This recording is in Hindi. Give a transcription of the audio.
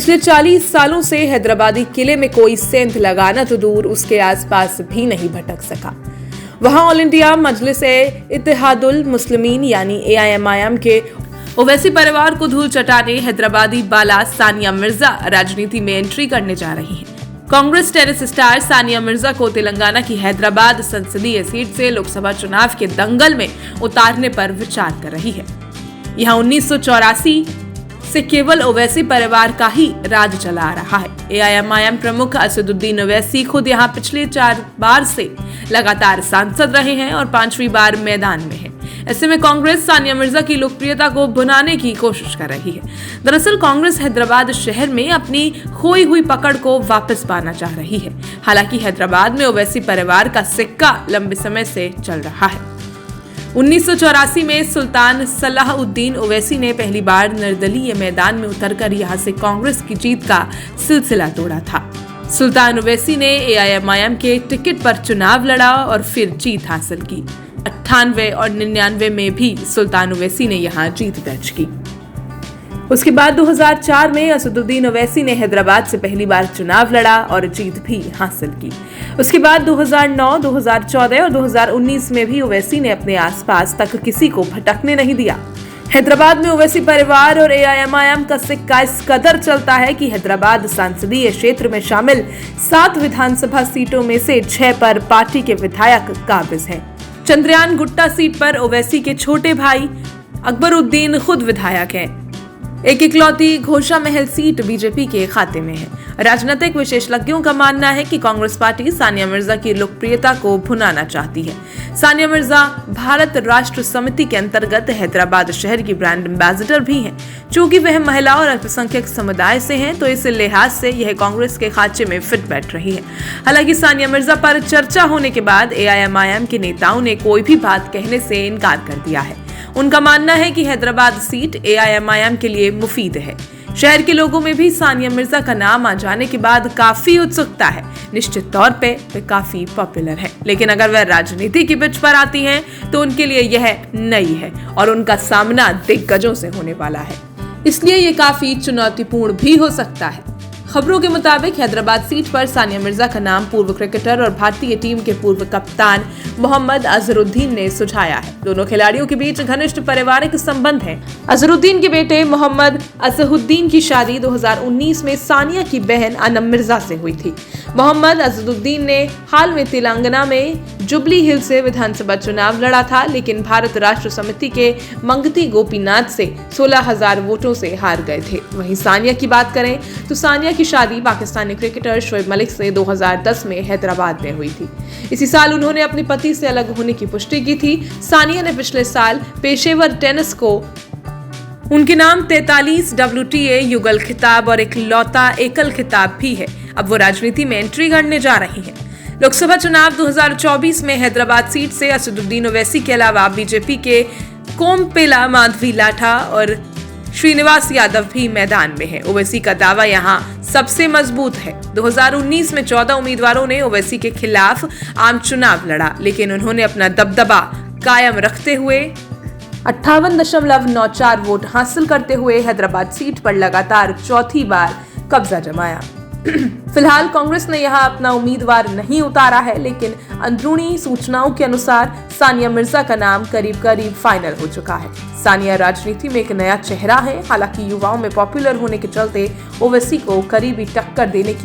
पिछले 40 सालों से हैदराबादी किले में कोई सेंध लगाना तो दूर, उसके आसपास भी नहीं भटक सका। वहां ऑल इंडिया मजलिस-ए-इत्तेहादुल मुस्लिमीन यानी AIMIM के ओवैसी परिवार को धूल चटाने हैदराबादी बाला सानिया मिर्जा राजनीति में एंट्री करने जा रही हैं। कांग्रेस टेनिस स्टार सानिया मिर्जा को तेलंगाना की हैदराबाद संसदीय सीट से लोकसभा चुनाव के दंगल में उतारने पर विचार कर रही है। यहाँ 1984 से केवल ओवैसी परिवार का ही राज चला आ रहा है। AIMIM प्रमुख असदुद्दीन ओवैसी खुद यहाँ पिछले 4 बार से लगातार सांसद रहे हैं और 5वीं बार मैदान में हैं। ऐसे में कांग्रेस सानिया मिर्जा की लोकप्रियता को भुनाने की कोशिश कर रही है। दरअसल कांग्रेस हैदराबाद शहर में अपनी खोई हुई पकड़ को वापस पाना चाह रही है। हालांकि हैदराबाद में ओवैसी परिवार का सिक्का लंबे समय से चल रहा है। 1984 में सुल्तान सलाहुद्दीन ओवैसी ने पहली बार निर्दलीय मैदान में उतरकर यहां से कांग्रेस की जीत का सिलसिला तोड़ा था। सुल्तान ओवैसी ने AIMIM के टिकट पर चुनाव लड़ा और फिर जीत हासिल की। 98 और 99 में भी सुल्तान ओवैसी ने यहां जीत दर्ज की। उसके बाद 2004 में असदुद्दीन ओवैसी ने हैदराबाद से पहली बार चुनाव लड़ा और जीत भी हासिल की। उसके बाद 2009, 2014 और 2019 में भी ओवैसी ने अपने आसपास तक किसी को भटकने नहीं दिया। हैदराबाद में ओवैसी परिवार और AIMIM का सिक्का इस कदर चलता है कि हैदराबाद संसदीय क्षेत्र में शामिल 7 विधानसभा सीटों में से 6 पर पार्टी के विधायक काबिज हैं। चंद्रयान गुट्टा सीट पर ओवैसी के छोटे भाई अकबरुद्दीन खुद विधायक हैं। एक इकलौती घोषा महल सीट बीजेपी के खाते में है। राजनीतिक विशेषज्ञों का मानना है कि कांग्रेस पार्टी सानिया मिर्जा की लोकप्रियता को भुनाना चाहती है। सानिया मिर्जा भारत राष्ट्र समिति के अंतर्गत हैदराबाद शहर की ब्रांड एम्बेसडर भी हैं। चूंकि वह महिला और अल्पसंख्यक समुदाय से हैं, तो इस लिहाज से यह कांग्रेस के खांचे में फिट बैठ रही है। हालांकि सानिया मिर्जा पर चर्चा होने के बाद AIMIM के नेताओं ने कोई भी बात कहने से इनकार कर दिया है। उनका मानना है कि हैदराबाद सीट AIMIM के लिए मुफीद है। शहर के लोगों में भी सानिया मिर्जा का नाम आ जाने के बाद काफी उत्सुकता है। निश्चित तौर पे वे काफी पॉपुलर हैं, लेकिन अगर वह राजनीति की पिच पर आती हैं तो उनके लिए यह नई है और उनका सामना दिग्गजों से होने वाला है। इसलिए ये काफी चुनौतीपूर्ण भी हो सकता है। खबरों के मुताबिक हैदराबाद सीट पर सानिया मिर्जा का नाम पूर्व क्रिकेटर और भारतीय टीम के पूर्व कप्तान मोहम्मद अजहरुद्दीन ने सुझाया है। दोनों खिलाड़ियों के बीच घनिष्ठ पारिवारिक संबंध हैं। अजहरुद्दीन के बेटे मोहम्मद असहुद्दीन की शादी 2019 में सानिया की बहन अनम मिर्जा से हुई थी। मोहम्मद असदुद्दीन ने हाल में तेलंगाना में जुबली हिल से विधानसभा चुनाव लड़ा था, लेकिन भारत राष्ट्र समिति के मंगती गोपीनाथ से 16,000 वोटों से हार गए थे। वहीं सानिया की बात करें तो सानिया की शादी पाकिस्तानी क्रिकेटर शोएब मलिक से 2010 में हैदराबाद में हुई थी। इसी साल उन्होंने अपने पति से अलग होने की पुष्टि की थी। सानिया ने पिछले साल पेशेवर टेनिस को उनके नाम 43 WTA युगल खिताब और इकलौता एकल खिताब भी है। अब वो राजनीति में एंट्री करने जा रही हैं। लोकसभा चुनाव 2024 में हैदराबाद सीट से असदुद्दीन ओवैसी के अलावा बीजेपी के कोमपेला माधवी लाठा और श्रीनिवास यादव भी मैदान में है। ओवैसी का दावा यहाँ सबसे मजबूत है। 2019 में 14 उम्मीदवारों ने ओवैसी के खिलाफ आम चुनाव लड़ा, लेकिन उन्होंने अपना दबदबा कायम रखते हुए 58.94 वोट हासिल करते हुए हैदराबाद सीट पर लगातार चौथी बार कब्जा जमाया। फिलहाल कांग्रेस ने यहां अपना उम्मीदवार नहीं उतारा है, लेकिन अंदरूनी सूचनाओं के अनुसार सानिया मिर्जा का नाम करीब करीब फाइनल हो चुका है। सानिया राजनीति में एक नया चेहरा है। हालांकि युवाओं में पॉपुलर होने के चलते ओवैसी को करीबी टक्कर देने की